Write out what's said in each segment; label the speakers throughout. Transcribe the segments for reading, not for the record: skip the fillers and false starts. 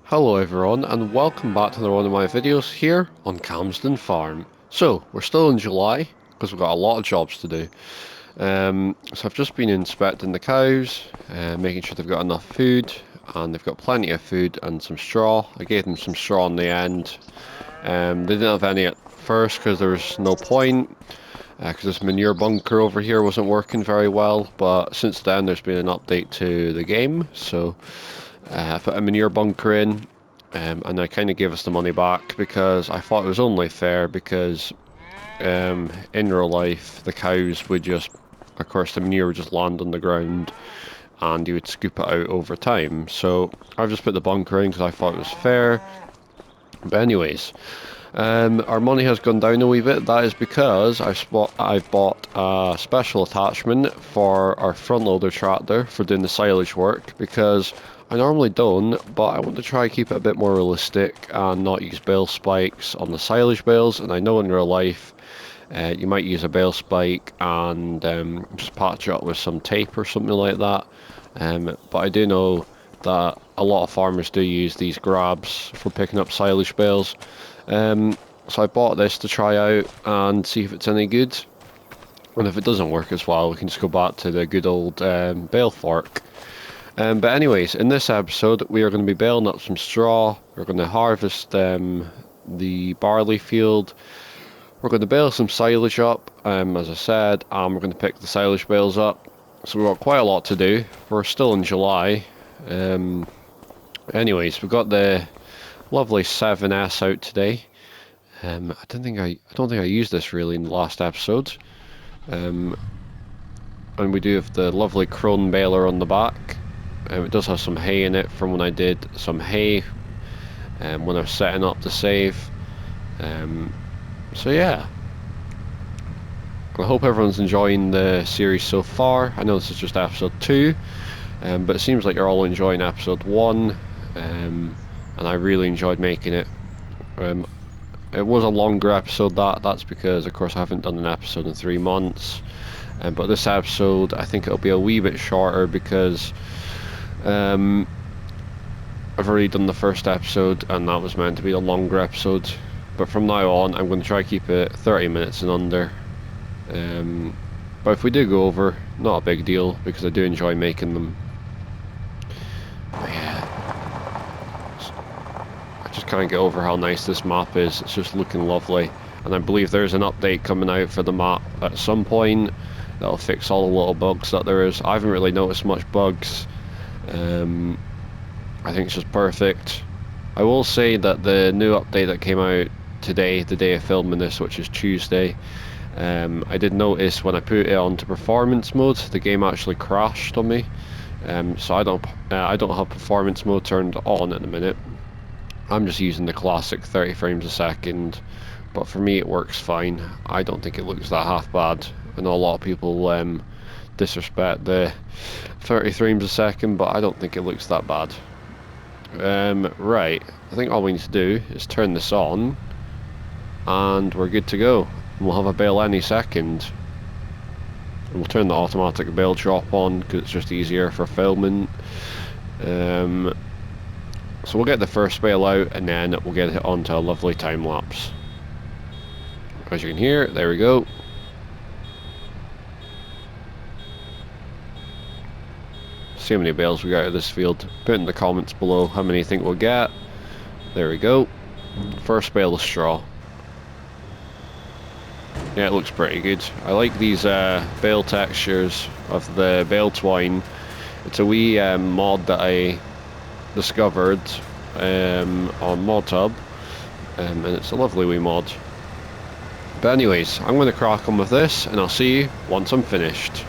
Speaker 1: Hello everyone and welcome back to another one of my videos here on Calmsden Farm. So, we're still in July because we've got a lot of jobs to do. So I've just been inspecting the cows, making sure they've got enough food, and they've got plenty of food and some straw. I gave them some straw in the end. They didn't have any at first because there was no point, because this manure bunker over here wasn't working very well, but since then there's been an update to the game, so I put a manure bunker in, and I kind of gave us the money back because I thought it was only fair because in real life the cows would just, of course the manure would just land on the ground and you would scoop it out over time. So I've just put the bunker in because I thought it was fair. But anyways, our money has gone down a wee bit. That is because I've bought a special attachment for our front loader tractor for doing the silage work, because I normally don't, but I want to try and keep it a bit more realistic and not use bale spikes on the silage bales. And I know in real life you might use a bale spike and just patch it up with some tape or something like that, but I do know that a lot of farmers do use these grabs for picking up silage bales. So I bought this to try out and see if it's any good, and if it doesn't work as well we can just go back to the good old bale fork. But anyways, in this episode we are going to be baling up some straw. We're going to harvest the barley field. We're going to bale some silage up, as I said, and we're going to pick the silage bales up. So we've got quite a lot to do. We're still in July. Anyways, we've got the lovely 7S out today. I don't think I used this really in the last episode. And we do have the lovely crone baler on the back. It does have some hay in it from when I did some hay when I was setting up the save. So yeah, I hope everyone's enjoying the series so far. I know this is just episode 2, but it seems like you're all enjoying episode 1, and I really enjoyed making it. It was a longer episode, that's because of course I haven't done an episode in 3 months, but this episode I think it'll be a wee bit shorter because I've already done the first episode and that was meant to be a longer episode. But from now on, I'm going to try to keep it 30 minutes and under. But if we do go over, not a big deal, because I do enjoy making them. But yeah, I just can't get over how nice this map is. It's just looking lovely. And I believe there's an update coming out for the map at some point that'll fix all the little bugs that there is. I haven't really noticed much bugs. I think it's just perfect. I will say that the new update that came out today, the day of filming this, which is Tuesday, I did notice when I put it onto performance mode, the game actually crashed on me. So I don't have performance mode turned on at the minute. I'm just using the classic 30 frames a second, but for me it works fine. I don't think it looks that half bad. I know a lot of people disrespect the 30 frames a second, but I don't think it looks that bad. Right, I think all we need to do is turn this on and we're good to go. We'll have a bale any second. And we'll turn the automatic bale drop on because it's just easier for filming. So we'll get the first bale out and then we'll get it onto a lovely time lapse. As you can hear, there we go. See how many bales we got out of this field. Put in the comments below how many you think we'll get. There we go. First bale of straw. Yeah, it looks pretty good. I like these bale textures of the bale twine. It's a wee mod that I discovered on ModTub, and it's a lovely wee mod. But anyways, I'm going to crack on with this and I'll see you once I'm finished.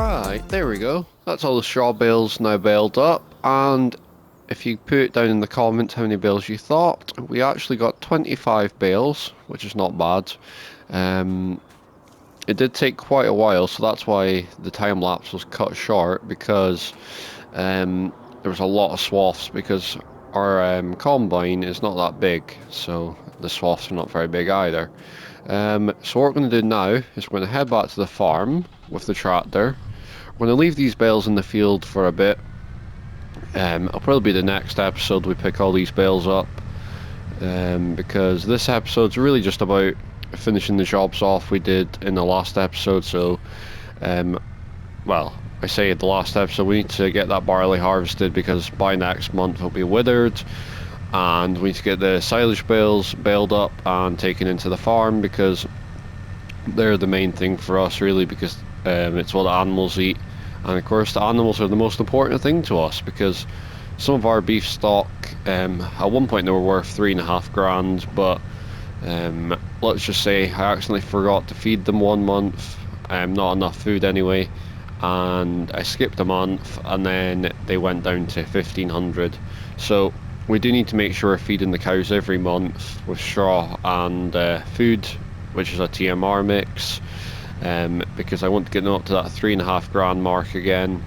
Speaker 1: Right, there we go. That's all the straw bales now baled up, and if you put it down in the comments how many bales you thought, we actually got 25 bales, which is not bad. It did take quite a while, so that's why the time lapse was cut short, because there was a lot of swaths, because our combine is not that big, so the swaths are not very big either. So what we're going to do now is we're going to head back to the farm with the tractor. We're going to leave these bales in the field for a bit. It'll probably be the next episode we pick all these bales up, because this episode's really just about finishing the jobs off we did in the last episode. So well, I say the last episode, we need to get that barley harvested, because by next month it'll be withered, and we need to get the silage bales baled up and taken into the farm, because they're the main thing for us really, because it's what the animals eat, and of course the animals are the most important thing to us, because some of our beef stock, at one point they were worth 3.5 grand, but let's just say I accidentally forgot to feed them one month, not enough food anyway, and I skipped a month, and then they went down to 1,500. So we do need to make sure we're feeding the cows every month with straw and food, which is a TMR mix, because I want to get them up to that 3.5 grand mark again.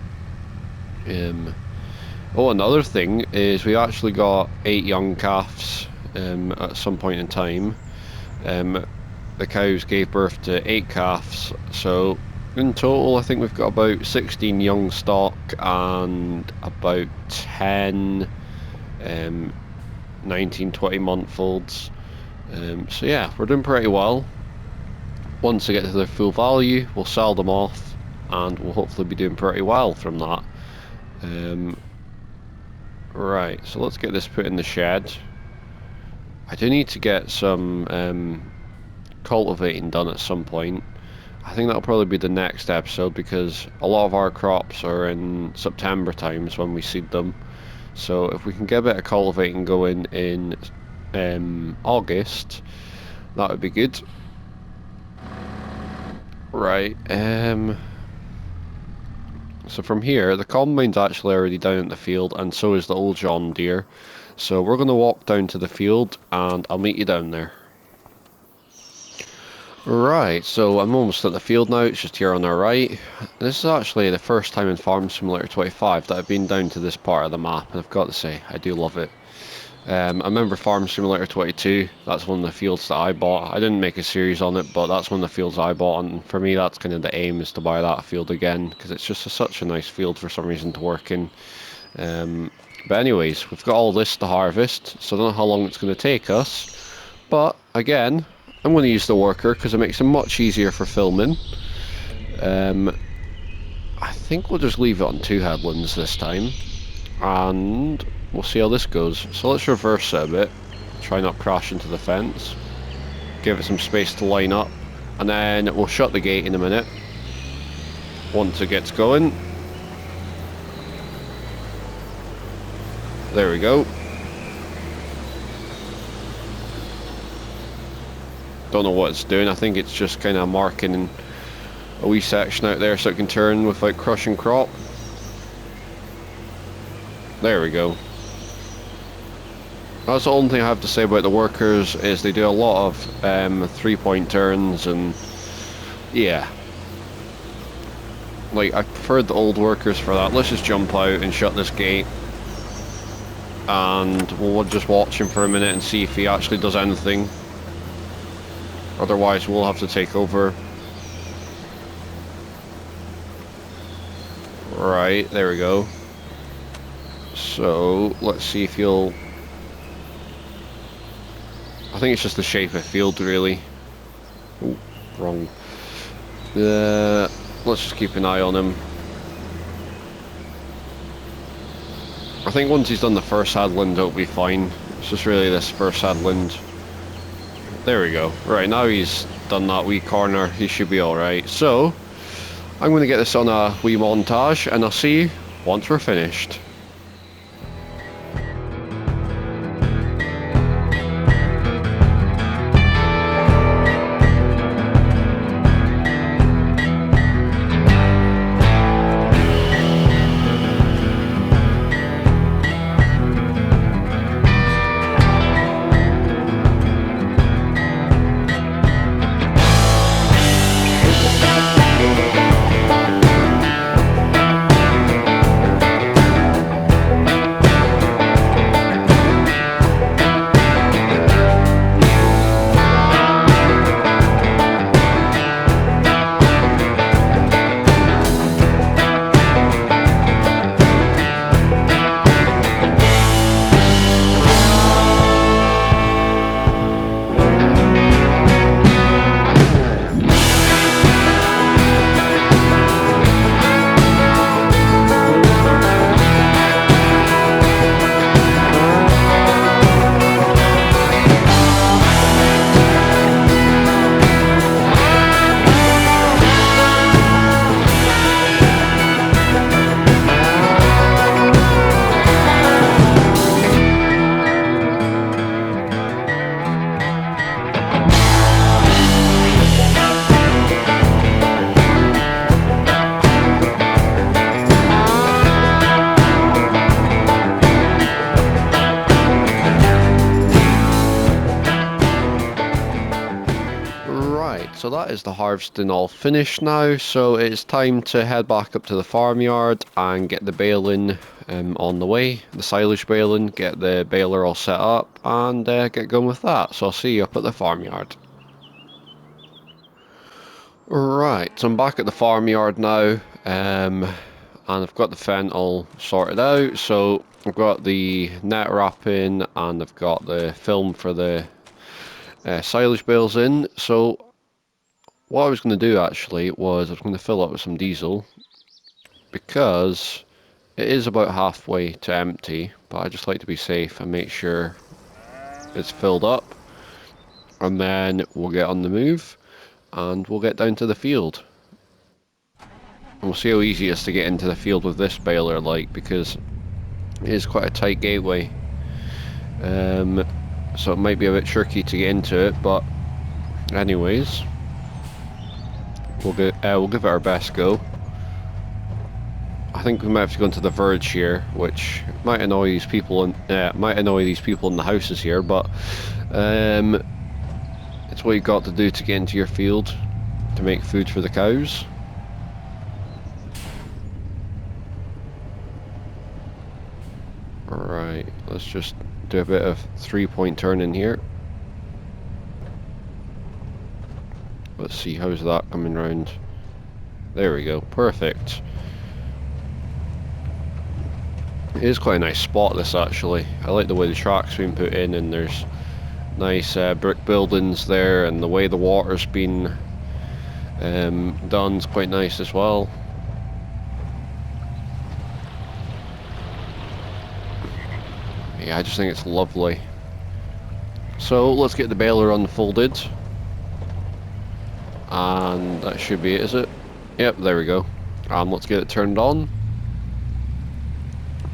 Speaker 1: Oh, another thing is we actually got 8 young calves at some point in time. The cows gave birth to 8 calves, so in total I think we've got about 16 young stock and about 10 19, 20 month olds. So yeah, we're doing pretty well. Once they get to their full value, we'll sell them off, and we'll hopefully be doing pretty well from that. Right, so let's get this put in the shed. I do need to get some cultivating done at some point. I think that'll probably be the next episode, because a lot of our crops are in September times when we seed them. So if we can get a bit of cultivating going in August, that would be good. Right, so from here, the combine's actually already down in the field, and so is the old John Deere. So we're going to walk down to the field, and I'll meet you down there. Right, so I'm almost at the field now, it's just here on our right. This is actually the first time in Farm Simulator 25 that I've been down to this part of the map, and I've got to say, I do love it. I remember Farm Simulator 22, that's one of the fields that I bought. I didn't make a series on it, but that's one of the fields I bought, and for me that's kind of the aim, is to buy that field again, because it's just such a nice field for some reason to work in. But anyways, we've got all this to harvest, so I don't know how long it's going to take us, but again, I'm going to use the worker because it makes it much easier for filming. I think we'll just leave it on 2 headlands this time, and we'll see how this goes. So let's reverse it a bit, try not crash into the fence, give it some space to line up, and then we'll shut the gate in a minute once it gets going. There we go. Don't know what it's doing. I think it's just kind of marking a wee section out there so it can turn without crushing crop. There we go. That's the only thing I have to say about the workers, is they do a lot of 3-point turns, and yeah, like I preferred the old workers for that. Let's just jump out and shut this gate, and we'll just watch him for a minute and see if he actually does anything. Otherwise we'll have to take over. Right, there we go. So let's see if he'll... I think it's just the shape of field really. Ooh, wrong. Let's just keep an eye on him. I think once he's done the first headland it'll be fine. It's just really this first headland. There we go. Right, now he's done that wee corner, he should be alright. So, I'm going to get this on a wee montage, and I'll see you once we're finished. so that is the harvesting all finished now, so it's time to head back up to the farmyard and get the baling on the way, the silage baling, get the baler all set up and get going with that. So I'll see you up at the farmyard. Right, so I'm back at the farmyard now, and I've got the fen all sorted out. So I've got the net wrapping and I've got the film for the silage bales in. So what I was going to do actually was I was going to fill up with some diesel, because it is about halfway to empty, but I just like to be safe and make sure it's filled up, and then we'll get on the move and we'll get down to the field. And we'll see how easy it is to get into the field with this baler, because it is quite a tight gateway. So it might be a bit tricky to get into it, but anyways, we'll give it our best go. I think we might have to go into the verge here, which might annoy these people in the houses here, but it's what you got to do to get into your field to make food for the cows. Alright, let's just do a bit of 3-point turning here. Let's see, how's that coming round? There we go, perfect. It is quite a nice spot, this, actually. I like the way the track's been put in, and there's nice brick buildings there, and the way the water's been done is quite nice as well. Yeah, I just think it's lovely. So let's get the baler unfolded, and that should be it, is it? Yep, there we go. Let's get it turned on,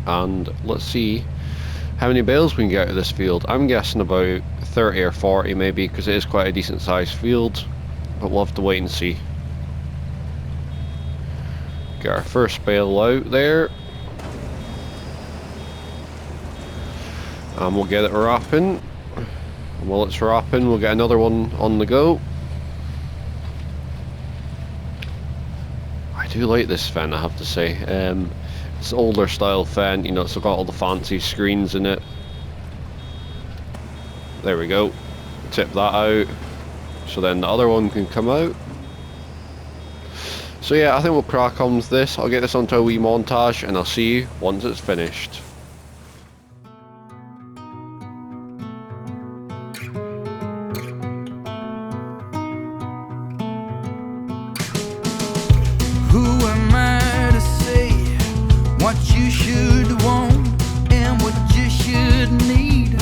Speaker 1: and let's see how many bales we can get out of this field. I'm guessing about 30 or 40 maybe, because it is quite a decent sized field, but we'll have to wait and see. Get our first bale out there, and we'll get it wrapping. And while it's wrapping, we'll get another one on the go. I do like this fen, I have to say. It's an older style fen, you know, it's got all the fancy screens in it. There we go. Tip that out, so then the other one can come out. So yeah, I think we'll crack on with this. I'll get this onto a wee montage, and I'll see you once it's finished.
Speaker 2: What you should want and what you should need.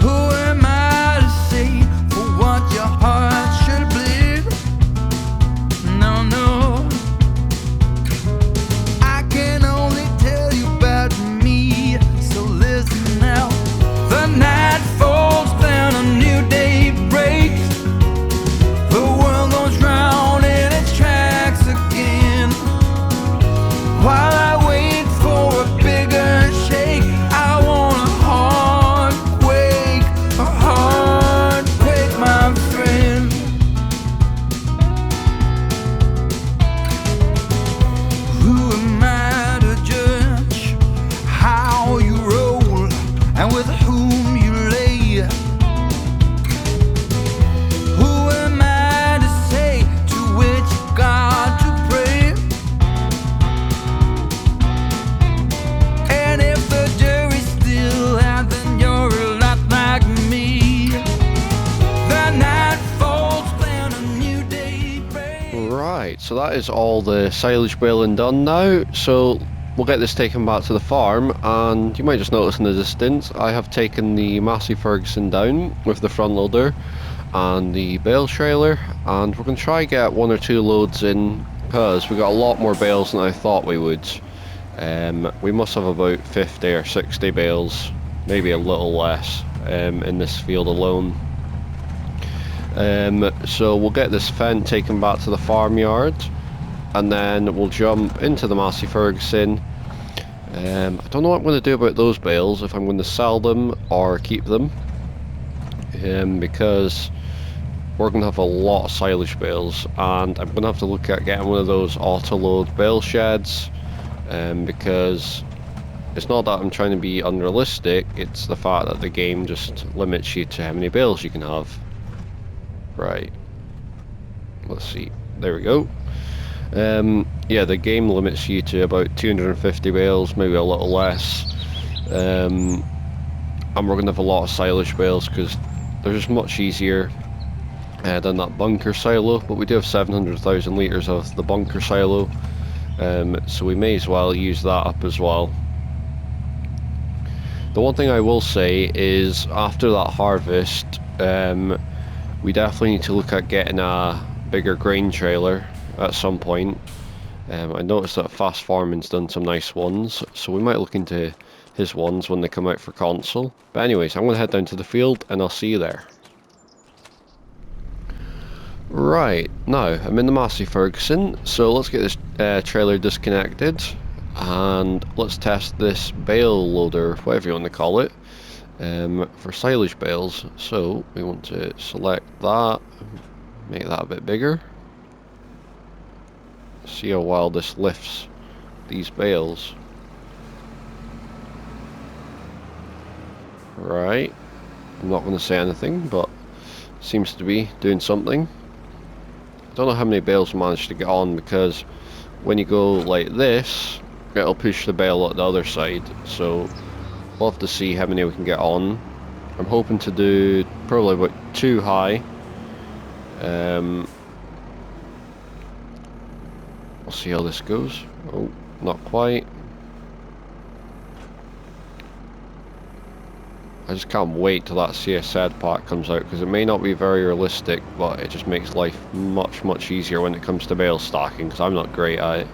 Speaker 2: Who am I to say for what your heart should bleed? No, no, I can only tell you about me, so listen now. The night falls down, a new day breaks. The world goes round in its tracks again. While I wait for a bigger shake, I want a heart quake, my friend. Who am I to judge how you roll and with whom you lay? Who am I to say to which God to pray?
Speaker 1: Right, so that is all the silage baling done now, so we'll get this taken back to the farm, and you might just notice in the distance I have taken the Massey Ferguson down with the front loader and the bale trailer, and we're going to try get 1 or 2 loads in, because we got a lot more bales than I thought we would. We must have about 50 or 60 bales, maybe a little less, in this field alone. So we'll get this fen taken back to the farmyard, and then we'll jump into the Massey Ferguson. I don't know what I'm going to do about those bales, if I'm going to sell them or keep them, because we're going to have a lot of silage bales, and I'm going to have to look at getting one of those auto-load bale sheds, because it's not that I'm trying to be unrealistic, it's the fact that the game just limits you to how many bales you can have. Right. Let's see. There we go. Yeah, the game limits you to about 250 bales, maybe a little less. And we're going to have a lot of silage bales because they're just much easier than that bunker silo. But we do have 700,000 litres of the bunker silo, so we may as well use that up as well. The one thing I will say is after that harvest, we definitely need to look at getting a bigger grain trailer at some point. I noticed that Fast Farming's done some nice ones, so we might look into his ones when they come out for console. But anyways, I'm going to head down to the field and I'll see you there. Right, now I'm in the Massey Ferguson, so let's get this trailer disconnected and let's test this bale loader, whatever you want to call it, for silage bales. So we want to select that, make that a bit bigger. See how well this lifts these bales. Right, I'm not going to say anything, but seems to be doing something. I don't know how many bales managed to get on, because when you go like this, it'll push the bale at the other side, so we'll have to see how many we can get on. I'm hoping to do probably about 2 high. We'll see how this goes. Oh, not quite. I just can't wait till that CSZ pack comes out, because it may not be very realistic, but it just makes life much easier when it comes to bale stacking, because I'm not great at it.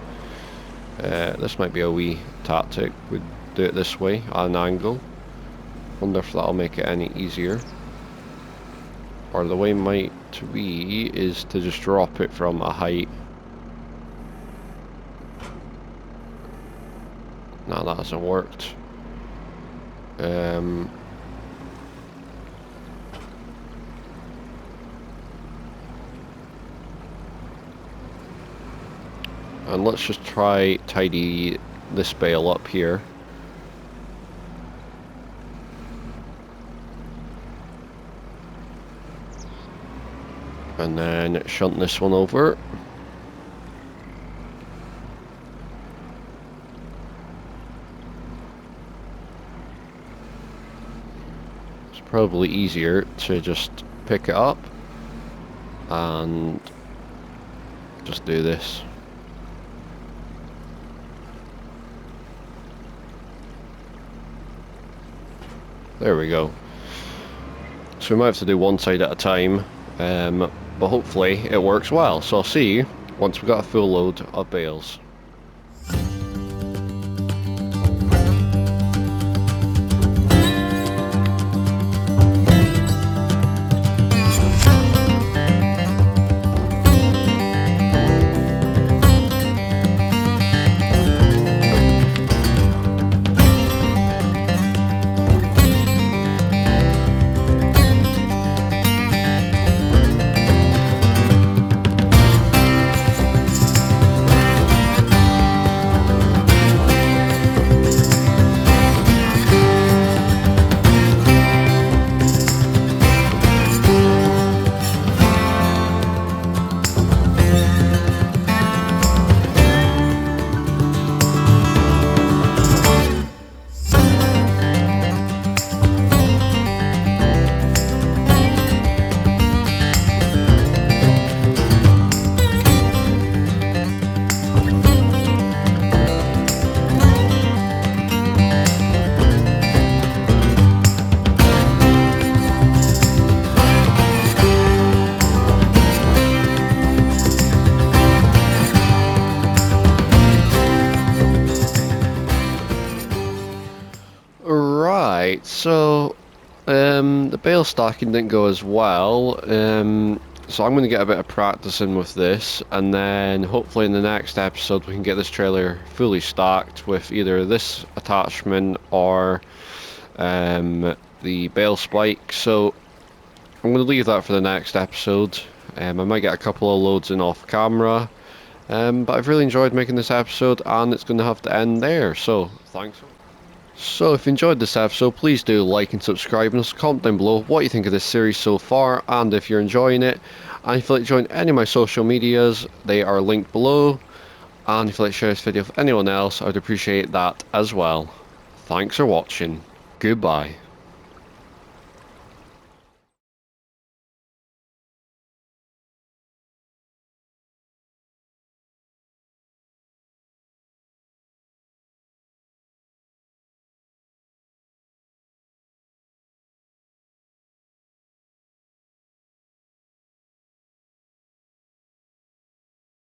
Speaker 1: This might be a wee tactic. We'd do it this way, at an angle. Wonder if that'll make it any easier. Or the way might be is to just drop it from a height. No, that hasn't worked. And let's just try tidy this bale up here. And then shunt this one over. It's probably easier to just pick it up and just do this. There we go. So we might have to do one side at a time, but hopefully it works well. So I'll see you once we've got a full load of bales. Right, so the bale stacking didn't go as well, so I'm going to get a bit of practice in with this, and then hopefully in the next episode we can get this trailer fully stacked with either this attachment or the bale spike. So I'm going to leave that for the next episode. I might get a couple of loads in off camera. But I've really enjoyed making this episode, and it's going to have to end there. So, thanks. So, if you enjoyed this episode, please do like and subscribe, and also comment down below what you think of this series so far, and if you're enjoying it. And if you'd like to join any of my social medias, they are linked below. And if you'd like to share this video with anyone else, I would appreciate that as well. Thanks for watching. Goodbye.